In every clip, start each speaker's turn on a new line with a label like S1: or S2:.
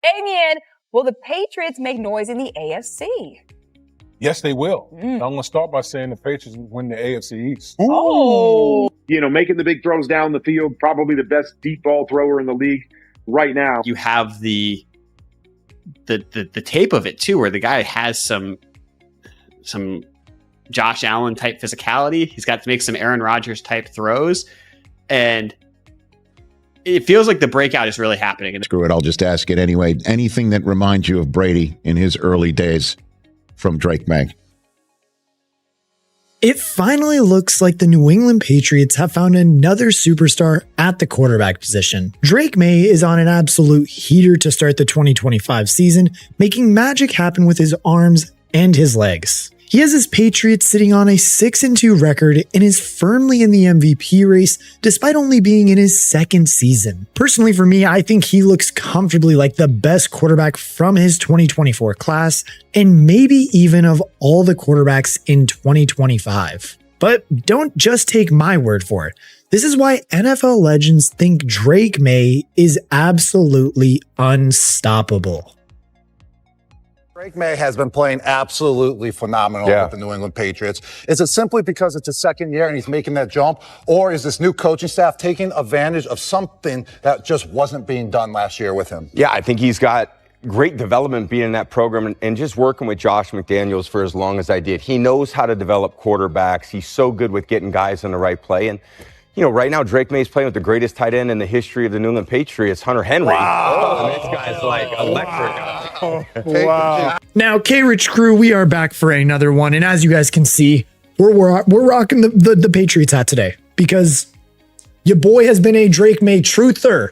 S1: Damien, will the Patriots make noise in the AFC?
S2: Yes, they will. I'm going to start by saying the Patriots win the AFC East.
S1: Oh.
S3: You know, making the big throws down the field, probably the best deep ball thrower in the league right now.
S4: You have the tape of it too, where the guy has some Josh Allen type physicality. He's got to make some Aaron Rodgers type throws, and it feels like the breakout is really happening.
S5: Screw it, I'll just ask it anyway. Anything that reminds you of Brady in his early days from Drake Maye?
S6: It finally looks like the New England Patriots have found another superstar at the quarterback position. Drake Maye is on an absolute heater to start the 2025 season, making magic happen with his arms and his legs. He has his Patriots sitting on a 6-2 record and is firmly in the MVP race despite only being in his second season. Personally for me, I think he looks comfortably like the best quarterback from his 2024 class and maybe even of all the quarterbacks in 2025. But don't just take my word for it. This is why NFL legends think Drake Maye is absolutely unstoppable.
S7: Drake Maye has been playing absolutely phenomenal with the New England Patriots. Is it simply because it's his second year and he's making that jump? Or is this new coaching staff taking advantage of something that just wasn't being done last year with him?
S8: Yeah, I think he's got great development being in that program and just working with Josh McDaniels for as long as I did. He knows how to develop quarterbacks. He's so good with getting guys in the right play. And you know, right now, Drake Maye's playing with the greatest tight end in the history of the New England Patriots, Hunter Henry. Wow. I mean, this guy's like electric.
S6: Wow. Now, K-Rich crew, we are back for another one. And as you guys can see, we're rocking the Patriots hat today because your boy has been a Drake Maye truther.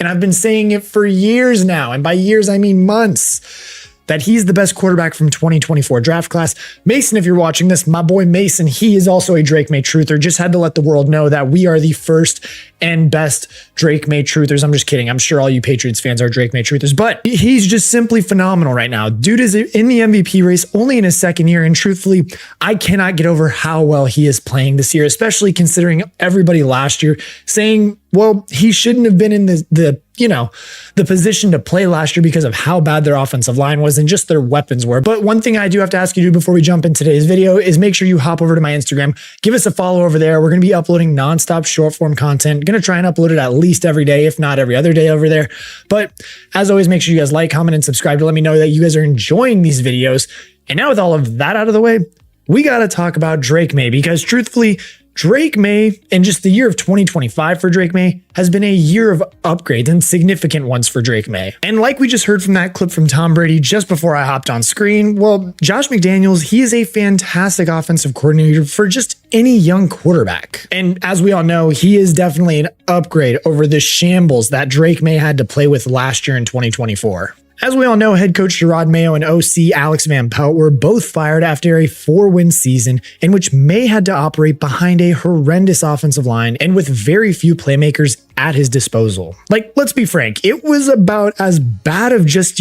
S6: And I've been saying it for years now. And by years, I mean months. That he's the best quarterback from 2024 draft class. Mason, if you're watching this, my boy Mason, he is also a Drake Maye truther. Just had to let the world know that we are the first and best Drake Maye truthers. I'm just kidding. I'm sure all you Patriots fans are Drake Maye truthers, but he's just simply phenomenal right now. Dude is in the MVP race only in his second year, and truthfully, I cannot get over how well he is playing this year, especially considering everybody last year saying, well, he shouldn't have been in the position to play last year because of how bad their offensive line was and just their weapons were. But one thing I do have to ask you to do before we jump in today's video is make sure you hop over to my Instagram, give us a follow over there. We're going to be uploading nonstop short form content. Going to try and upload it at least every day, if not every other day over there. But as always, make sure you guys like, comment, and subscribe to let me know that you guys are enjoying these videos. And now with all of that out of the way, we got to talk about Drake Maye because truthfully, Drake Maye and just the year of 2025 for Drake Maye has been a year of upgrades and significant ones for Drake Maye. And like we just heard from that clip from Tom Brady just before I hopped on screen, well, Josh McDaniels, he is a fantastic offensive coordinator for just any young quarterback. And as we all know, he is definitely an upgrade over the shambles that Drake Maye had to play with last year in 2024. As we all know, head coach Gerard Mayo and OC Alex Van Pelt were both fired after a 4-win season in which Maye had to operate behind a horrendous offensive line and with very few playmakers at his disposal. Like, let's be frank, it was about as bad of just,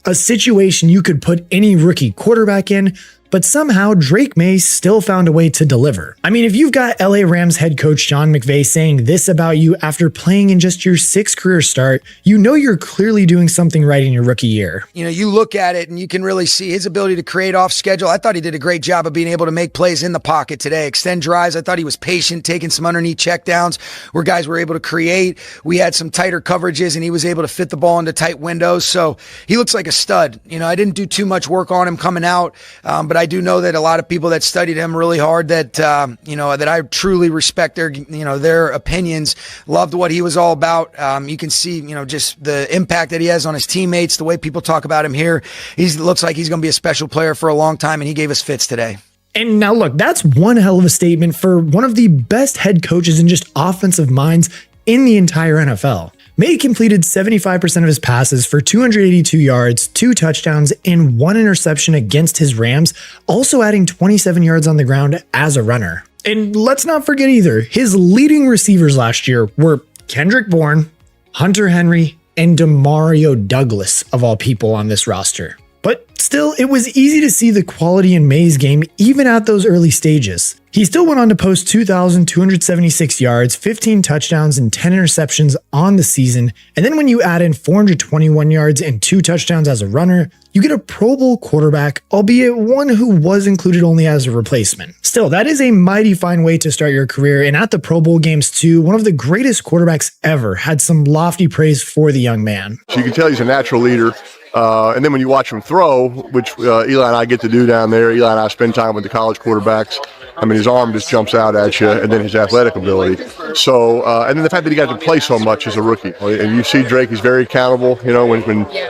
S6: a situation you could put any rookie quarterback in, but somehow Drake Maye still found a way to deliver. I mean, if you've got LA Rams head coach Sean McVay saying this about you after playing in just your 6th career start, you know you're clearly doing something right in your rookie year.
S9: You look at it and you can really see his ability to create off schedule. I thought he did a great job of being able to make plays in the pocket today, extend drives. I thought he was patient, taking some underneath checkdowns where guys were able to create. We had some tighter coverages and he was able to fit the ball into tight windows. So he looks like a stud. I didn't do too much work on him coming out, but I do know that a lot of people that studied him really hard that that I truly respect their opinions, loved what he was all about. You can see just the impact that he has on his teammates, the way people talk about him here. He looks like he's going to be a special player for a long time, and he gave us fits today.
S6: And now look, that's one hell of a statement for one of the best head coaches and just offensive minds in the entire NFL. Maye completed 75% of his passes for 282 yards, 2 touchdowns, and 1 interception against his Rams, also adding 27 yards on the ground as a runner. And let's not forget either, his leading receivers last year were Kendrick Bourne, Hunter Henry, and Demario Douglas, of all people on this roster. But Still, it was easy to see the quality in Maye's game even at those early stages. He still went on to post 2,276 yards, 15 touchdowns, and 10 interceptions on the season. And then when you add in 421 yards and 2 touchdowns as a runner, you get a Pro Bowl quarterback, albeit one who was included only as a replacement. Still, that is a mighty fine way to start your career, and at the Pro Bowl games too, one of the greatest quarterbacks ever had some lofty praise for the young man.
S10: So you can tell he's a natural leader. And then when you watch him throw, which Eli and I get to do down there, Eli and I spend time with the college quarterbacks. I mean, his arm just jumps out at you, and then his athletic ability. So, and then the fact that he got to play so much as a rookie. And you see Drake, he's very accountable. You know, when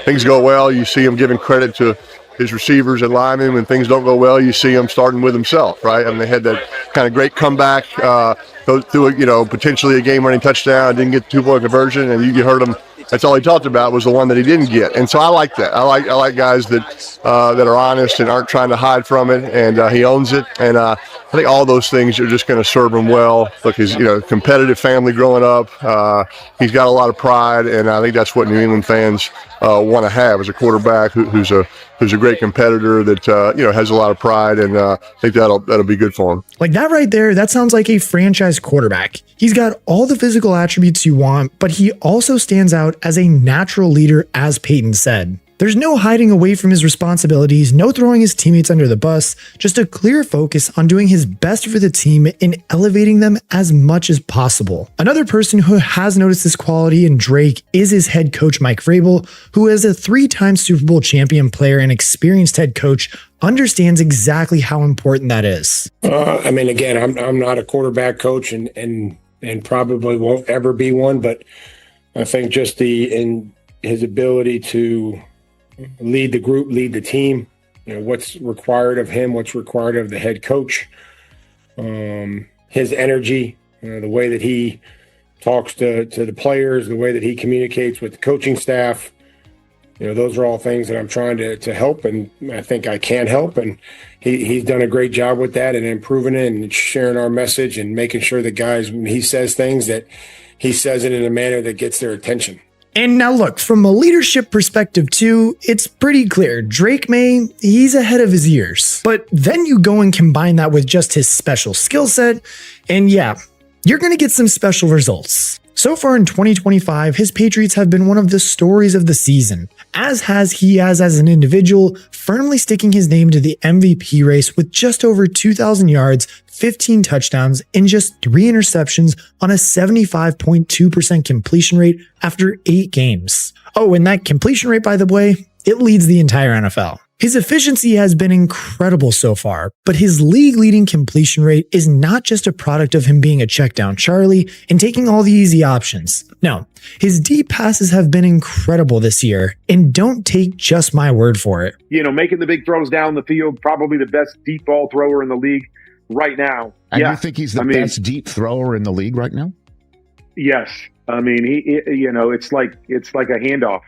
S10: things go well, you see him giving credit to his receivers and linemen. When things don't go well, you see him starting with himself, right? I mean, they had that kind of great comeback, through potentially a game-winning touchdown, didn't get the 2-point conversion, and you heard him. That's all he talked about was the one that he didn't get, and so I like that. I like guys that are honest and aren't trying to hide from it, and he owns it. And I think all those things are just going to serve him well. Look, his competitive family growing up, he's got a lot of pride, and I think that's what New England fans want to have as a quarterback who's a great competitor that has a lot of pride, and I think that'll be good for him.
S6: Like that right there, that sounds like a franchise quarterback. He's got all the physical attributes you want, but he also stands out as a natural leader, as Peyton said. There's no hiding away from his responsibilities, no throwing his teammates under the bus, just a clear focus on doing his best for the team and elevating them as much as possible. Another person who has noticed this quality in Drake is his head coach, Mike Vrabel, who is a 3-time Super Bowl champion player and experienced head coach, understands exactly how important that is.
S11: I mean, again, I'm not a quarterback coach and probably won't ever be one, but I think just in his ability to lead the group, lead the team, what's required of him, what's required of the head coach, his energy, the way that he talks to the players, the way that he communicates with the coaching staff. Those are all things that I'm trying to help, and I think I can help. And he's done a great job with that and improving it and sharing our message and making sure that guys, when he says things, that he says it in a manner that gets their attention.
S6: And now look, from a leadership perspective too, it's pretty clear. Drake Maye, he's ahead of his years. But then you go and combine that with just his special skill set, and yeah, you're going to get some special results. So far in 2025, his Patriots have been one of the stories of the season, as he has as an individual, firmly sticking his name to the MVP race with just over 2,000 yards, 15 touchdowns, and just 3 interceptions on a 75.2% completion rate after 8 games. Oh, and that completion rate, by the way, it leads the entire NFL. His efficiency has been incredible so far, but his league-leading completion rate is not just a product of him being a check-down Charlie and taking all the easy options. No, his deep passes have been incredible this year, and don't take just my word for it.
S3: Making the big throws down the field, probably the best deep ball thrower in the league right now.
S5: And you think he's the best deep thrower in the league right now?
S3: Yes. I mean, it's like a handoff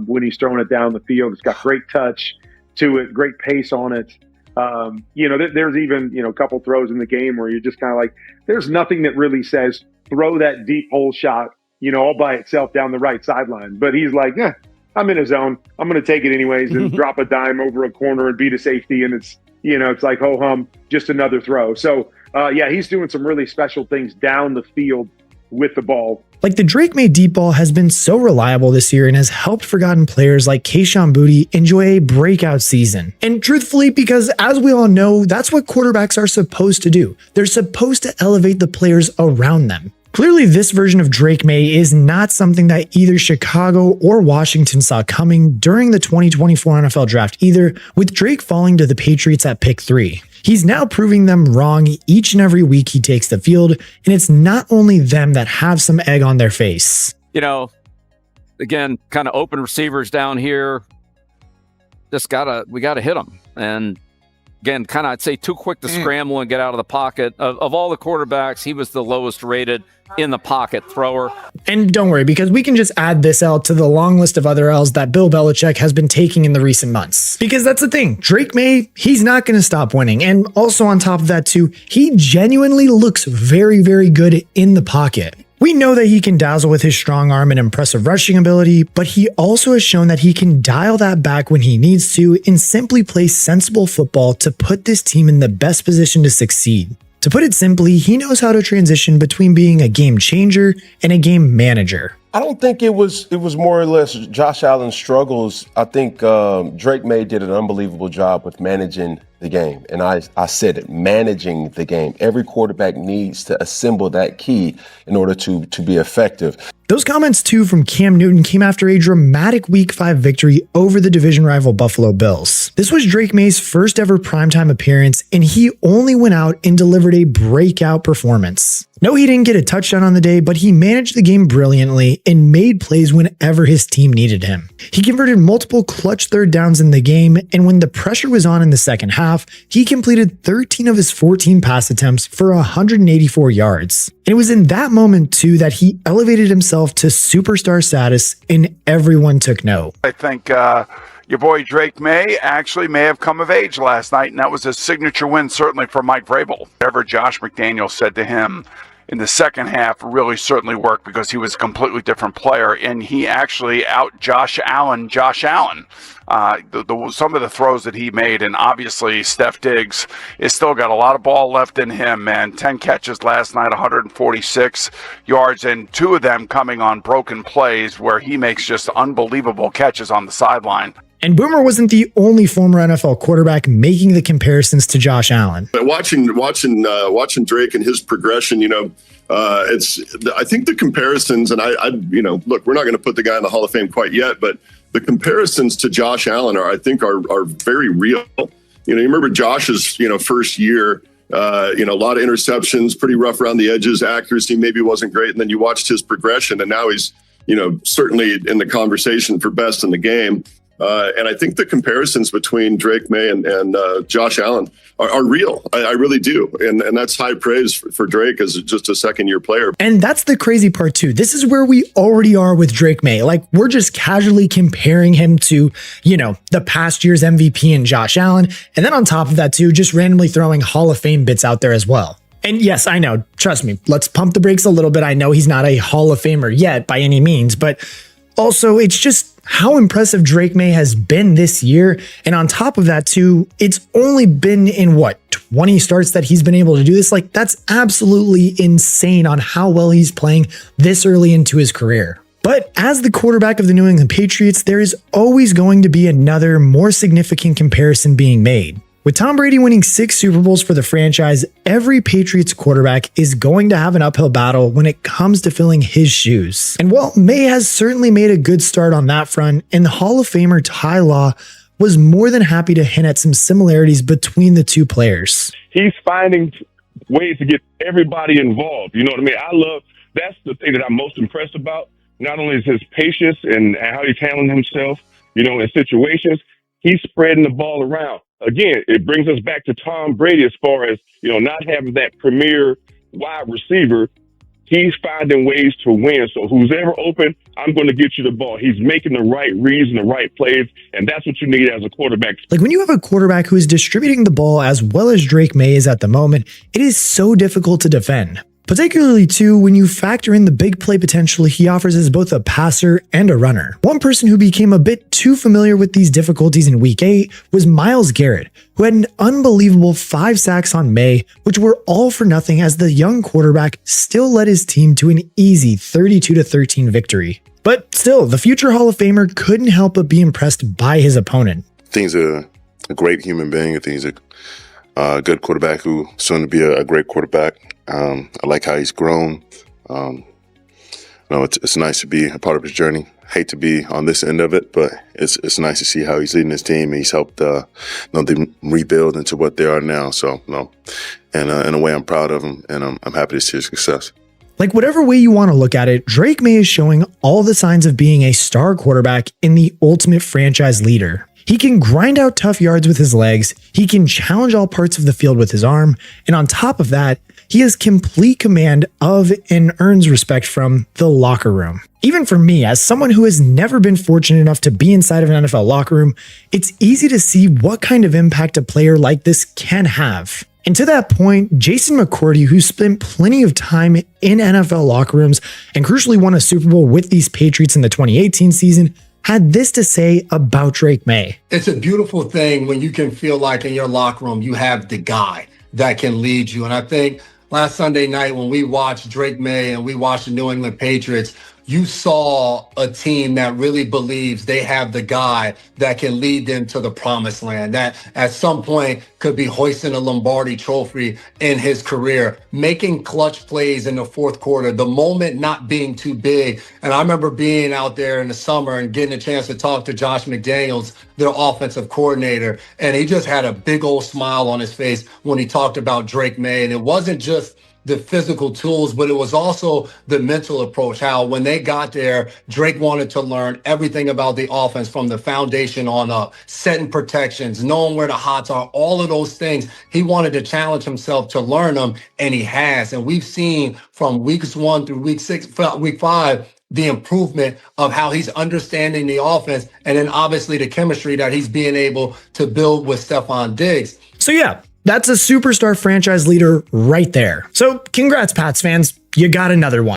S3: when he's throwing it down the field. It's got great touch to it, great pace on it. There's even, a couple throws in the game where you're just kind of like, there's nothing that really says throw that deep hole shot, all by itself down the right sideline. But he's like, I'm in a zone. I'm going to take it anyways and drop a dime over a corner and beat a safety. And it's like, ho-hum, just another throw. So, he's doing some really special things down the field with the ball.
S6: Like the Drake Maye deep ball has been so reliable this year and has helped forgotten players like Kayshon Boutte enjoy a breakout season. And truthfully, because as we all know, that's what quarterbacks are supposed to do. They're supposed to elevate the players around them. Clearly, this version of Drake Maye is not something that either Chicago or Washington saw coming during the 2024 NFL draft either, with Drake falling to the Patriots at pick 3. He's now proving them wrong each and every week he takes the field, and it's not only them that have some egg on their face.
S12: Again, kind of open receivers down here. We gotta hit them. And again, kind of I'd say too quick to scramble and get out of the pocket. Of all the quarterbacks, he was the lowest rated in the pocket thrower.
S6: And don't worry, because we can just add this L to the long list of other L's that Bill Belichick has been taking in the recent months. Because that's the thing, Drake Maye, he's not going to stop winning. And also on top of that too, he genuinely looks very, very good in the pocket. We know that he can dazzle with his strong arm and impressive rushing ability, but he also has shown that he can dial that back when he needs to and simply play sensible football to put this team in the best position to succeed. To put it simply, he knows how to transition between being a game changer and a game manager.
S13: I don't think it was more or less Josh Allen's struggles. I think Drake Maye did an unbelievable job with managing the game. And I said it, managing the game. Every quarterback needs to assemble that key in order to be effective.
S6: Those comments too from Cam Newton came after a dramatic Week 5 victory over the division rival Buffalo Bills. This was Drake Maye's first ever primetime appearance, and he only went out and delivered a breakout performance. No, he didn't get a touchdown on the day, but he managed the game brilliantly and made plays whenever his team needed him. He converted multiple clutch third downs in the game, and when the pressure was on in the second half, he completed 13 of his 14 pass attempts for 184 yards. And it was in that moment too that he elevated himself to superstar status and everyone took note.
S14: I think your boy Drake Maye actually may have come of age last night, and that was a signature win certainly for Mike Vrabel. Whatever Josh McDaniels said to him in the second half really certainly worked because he was a completely different player, and he actually out Josh Allen. Some of the throws that he made, and obviously Steph Diggs is still got a lot of ball left in him, man. 10 catches last night, 146 yards, and 2 of them coming on broken plays where he makes just unbelievable catches on the sideline.
S6: And Boomer wasn't the only former NFL quarterback making the comparisons to Josh Allen.
S10: Watching Drake and his progression, I think the comparisons, and look, we're not going to put the guy in the Hall of Fame quite yet, but the comparisons to Josh Allen are very real. You remember Josh's, first year, a lot of interceptions, pretty rough around the edges, accuracy maybe wasn't great. And then you watched his progression, and now he's, certainly in the conversation for best in the game. And I think the comparisons between Drake Maye and Josh Allen are real. I really do. And that's high praise for Drake as just a second-year player.
S6: And that's the crazy part, too. This is where we already are with Drake Maye. Like, we're just casually comparing him to, the past year's MVP and Josh Allen. And then on top of that, too, just randomly throwing Hall of Fame bits out there as well. And yes, I know. Trust me. Let's pump the brakes a little bit. I know he's not a Hall of Famer yet by any means, but also it's just how impressive Drake Maye has been this year. And on top of that too, it's only been in 20 starts that he's been able to do this. Like, that's absolutely insane on how well he's playing this early into his career. But as the quarterback of the New England Patriots, there is always going to be another more significant comparison being made. With Tom Brady winning 6 Super Bowls for the franchise, every Patriots quarterback is going to have an uphill battle when it comes to filling his shoes. And while Maye has certainly made a good start on that front, and the Hall of Famer Ty Law was more than happy to hint at some similarities between the two players.
S15: He's finding ways to get everybody involved. You know what I mean? That's the thing that I'm most impressed about. Not only is his patience and how he's handling himself, in situations, he's spreading the ball around. Again, it brings us back to Tom Brady as far as, not having that premier wide receiver. He's finding ways to win. So who's ever open, I'm going to get you the ball. He's making the right reads and the right plays, and that's what you need as a quarterback.
S6: Like, when you have a quarterback who is distributing the ball as well as Drake Maye is at the moment, it is so difficult to defend. Particularly, too, when you factor in the big play potential he offers as both a passer and a runner. One person who became a bit too familiar with these difficulties in Week 8 was Myles Garrett, who had an unbelievable 5 sacks on Maye, which were all for nothing as the young quarterback still led his team to an easy 32-13 victory. But still, the future Hall of Famer couldn't help but be impressed by his opponent.
S10: I think he's a great human being. I think he's a good quarterback who's soon to be a great quarterback. I like how he's grown. It's nice to be a part of his journey. Hate to be on this end of it, but it's nice to see how he's leading his team, and he's helped them rebuild into what they are now. So, and in a way, I'm proud of him, and I'm happy to see his success.
S6: Like, whatever way you want to look at it, Drake Maye is showing all the signs of being a star quarterback and the ultimate franchise leader. He can grind out tough yards with his legs, he can challenge all parts of the field with his arm, and on top of that, he has complete command of and earns respect from the locker room. Even for me, as someone who has never been fortunate enough to be inside of an NFL locker room, it's easy to see what kind of impact a player like this can have. And to that point, Jason McCourty, who spent plenty of time in NFL locker rooms and crucially won a Super Bowl with these Patriots in the 2018 season, had this to say about Drake Maye.
S16: It's a beautiful thing when you can feel like in your locker room, you have the guy that can lead you. And I think last Sunday night when we watched Drake Maye and we watched the New England Patriots, you saw a team that really believes they have the guy that can lead them to the promised land, that at some point could be hoisting a Lombardi trophy in his career, making clutch plays in the fourth quarter, the moment not being too big. And I remember being out there in the summer and getting a chance to talk to Josh McDaniels, their offensive coordinator, and he just had a big old smile on his face when he talked about Drake Maye. And it wasn't just the physical tools, but it was also the mental approach, how when they got there, Drake wanted to learn everything about the offense from the foundation on up, setting protections, knowing where the hots are, all of those things. He wanted to challenge himself to learn them, and he has. And we've seen from weeks 1 through week 5, the improvement of how he's understanding the offense, and then obviously the chemistry that he's being able to build with Stephon Diggs.
S6: So yeah, that's a superstar franchise leader right there. So congrats, Pats fans. You got another one.